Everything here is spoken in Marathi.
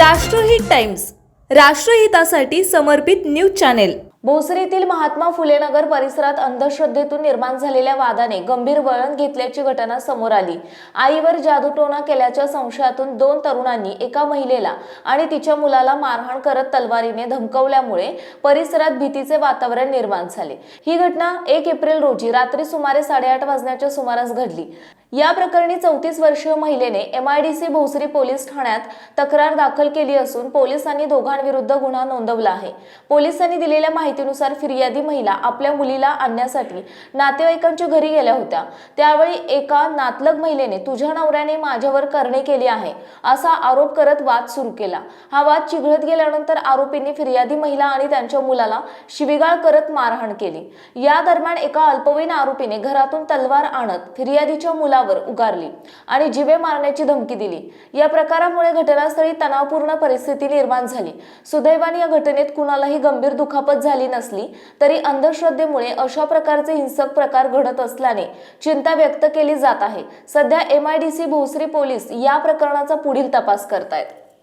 राष्ट्रहित टाइम्स, राष्ट्रहितासाठी समर्पित न्यूज चॅनेल। भोसरीतील महात्मा फुले नगर परिसरात अंधश्रद्धेतून निर्माण झालेल्या वादाने गंभीर वळण घेतल्याची घटना समोर आली। आईवर जादूटोणा केल्याच्या संशयातून 2 तरुणांनी एका महिलेला आणि तिच्या मुलाला मारहाण करत तलवारीने धमकावल्यामुळे परिसरात भीतीचे वातावरण निर्माण झाले। ही घटना 1 एप्रिल रोजी रात्री सुमारे 8:30 वाजण्याच्या सुमारास घडली। या प्रकरणी 34 वर्षीय महिलेने MIDC भोसरी पोलीस ठाण्यात तक्रार दाखल केली असून पोलिसांनी दोघांविरुद्ध गुन्हा नोंदवला आहे। पोलिसांनी दिलेल्या माहितीनुसार फिर्यादी महिला आपल्या मुलीला आणण्यासाठी नातेवाईकांच्या घरी गेल्या होत्या। त्यावेळी एका नातलग महिलेने तुझ्या नवऱ्याने माझ्यावर करणे केली आहे असा आरोप करत वाद सुरू केला। हा वाद चिघळत गेल्यानंतर आरोपींनी फिर्यादी महिला आणि त्यांच्या मुलाला शिवीगाळ करत मारहाण केली। या दरम्यान एका अल्पवयीन आरोपीने घरातून तलवार आणत फिर्यादीच्या मुलावर उगारली आणि जीवे मारण्याची धमकी दिली। या प्रकारामुळे घटनास्थळी तणावपूर्ण परिस्थिती निर्माण झाली। सुदैवाने या घटनेत कुणालाही गंभीर दुखापत झाली नसली तरी अंधश्रद्धेमुळे अशा प्रकारचे हिंसक प्रकार घडत असल्याने चिंता व्यक्त केली जात आहे। सध्या MIDC भोसरी पोलीस या प्रकरणाचा पुढील तपास करतायत।